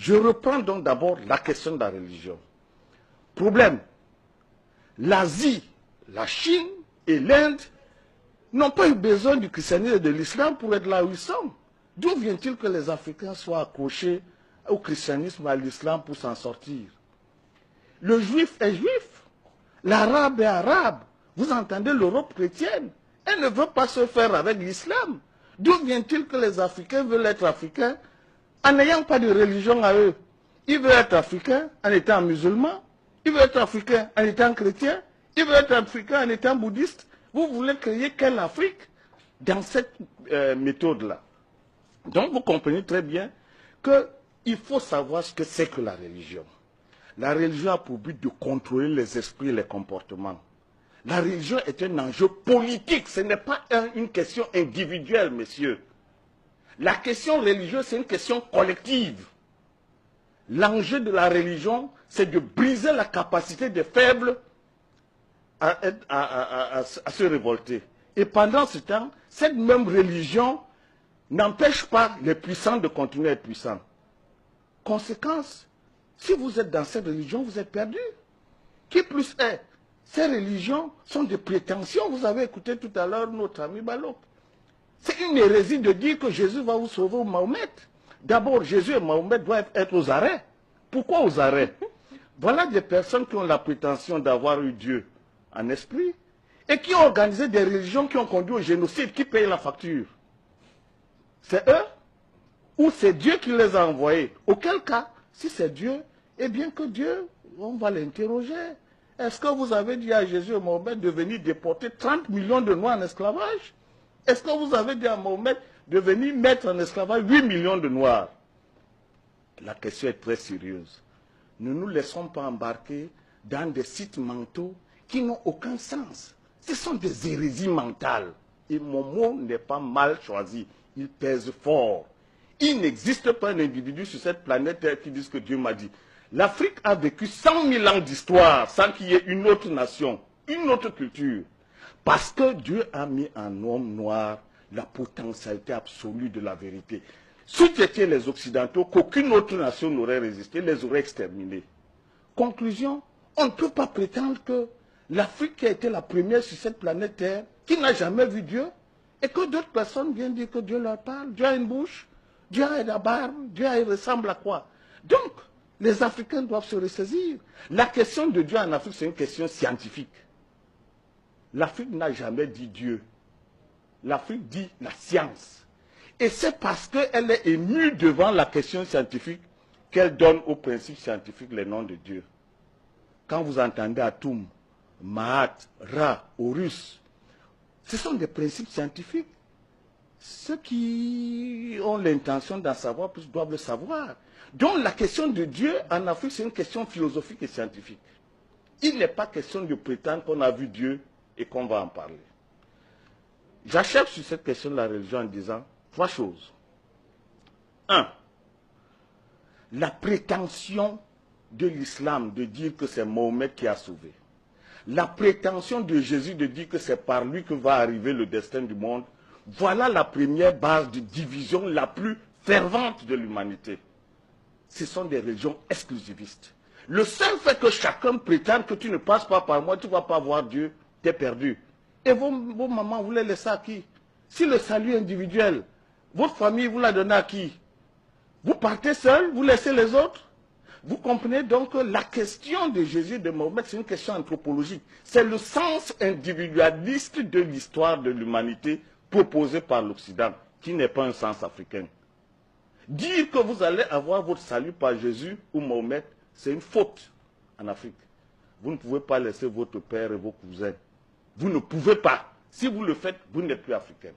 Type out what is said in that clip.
Je reprends donc d'abord la question de la religion. Problème, l'Asie, la Chine et l'Inde n'ont pas eu besoin du christianisme et de l'islam pour être là où ils sont. D'où vient-il que les Africains soient accrochés au christianisme et à l'islam pour s'en sortir? Le juif est juif, l'arabe est arabe. Vous entendez l'Europe chrétienne? Elle ne veut pas se faire avec l'islam. D'où vient-il que les Africains veulent être africains en n'ayant pas de religion à eux? Ils veulent être africains en étant musulmans, ils veulent être africains en étant chrétiens, ils veulent être africains en étant bouddhistes. Vous voulez créer quelle Afrique dans cette méthode-là? Donc vous comprenez très bien qu'il faut savoir ce que c'est que la religion. La religion a pour but de contrôler les esprits et les comportements. La religion est un enjeu politique, ce n'est pas une question individuelle, messieurs. La question religieuse, c'est une question collective. L'enjeu de la religion, c'est de briser la capacité des faibles à se révolter. Et pendant ce temps, cette même religion n'empêche pas les puissants de continuer à être puissants. Conséquence, si vous êtes dans cette religion, vous êtes perdu. Qui plus est, ces religions sont des prétentions. Vous avez écouté tout à l'heure notre ami Balok. C'est une hérésie de dire que Jésus va vous sauver au Mahomet. D'abord, Jésus et Mahomet doivent être aux arrêts. Pourquoi aux arrêts? Voilà des personnes qui ont la prétention d'avoir eu Dieu en esprit et qui ont organisé des religions qui ont conduit au génocide, qui payent la facture. C'est eux ou c'est Dieu qui les a envoyés? Auquel cas, si c'est Dieu, eh bien que Dieu, on va l'interroger. Est-ce que vous avez dit à Jésus et Mahomet de venir déporter 30 millions de Noirs en esclavage? Est-ce que vous avez dit à Mahomet de venir mettre en esclavage 8 millions de Noirs? La question est très sérieuse. Ne nous laissons pas embarquer dans des sites mentaux qui n'ont aucun sens. Ce sont des hérésies mentales. Et mon mot n'est pas mal choisi. Il pèse fort. Il n'existe pas un individu sur cette planète Terre qui dise que Dieu m'a dit. L'Afrique a vécu 100 000 ans d'histoire sans qu'il y ait une autre nation, une autre culture. Parce que Dieu a mis en homme noir la potentialité absolue de la vérité. Si c'était les Occidentaux, qu'aucune autre nation n'aurait résisté, les aurait exterminés. Conclusion, on ne peut pas prétendre que l'Afrique qui a été la première sur cette planète Terre, qui n'a jamais vu Dieu, et que d'autres personnes viennent dire que Dieu leur parle, Dieu a une bouche, Dieu a la barbe, Dieu ressemble à quoi? Donc, les Africains doivent se ressaisir. La question de Dieu en Afrique, c'est une question scientifique. L'Afrique n'a jamais dit Dieu. L'Afrique dit la science. Et c'est parce qu'elle est émue devant la question scientifique qu'elle donne aux principes scientifiques les noms de Dieu. Quand vous entendez Atum, Mahat, Ra, Horus, ce sont des principes scientifiques. Ceux qui ont l'intention d'en savoir plus doivent le savoir. Donc la question de Dieu en Afrique, c'est une question philosophique et scientifique. Il n'est pas question de prétendre qu'on a vu Dieu et qu'on va en parler. J'achève sur cette question de la religion en disant 3 choses. 1. La prétention de l'islam de dire que c'est Mahomet qui a sauvé. La prétention de Jésus de dire que c'est par lui que va arriver le destin du monde. Voilà la première base de division la plus fervente de l'humanité. Ce sont des religions exclusivistes. Le seul fait que chacun prétende que tu ne passes pas par moi, tu ne vas pas voir Dieu, tu es perdu. Et vos mamans, vous les laissez à qui? Si le salut individuel, votre famille, vous la donnez à qui? Vous partez seul, vous laissez les autres? Vous comprenez donc que la question de Jésus et de Mahomet, c'est une question anthropologique. C'est le sens individualiste de l'histoire de l'humanité proposé par l'Occident, qui n'est pas un sens africain. Dire que vous allez avoir votre salut par Jésus ou Mahomet, c'est une faute en Afrique. Vous ne pouvez pas laisser votre père et vos cousins. Vous ne pouvez pas. Si vous le faites, vous n'êtes plus africain.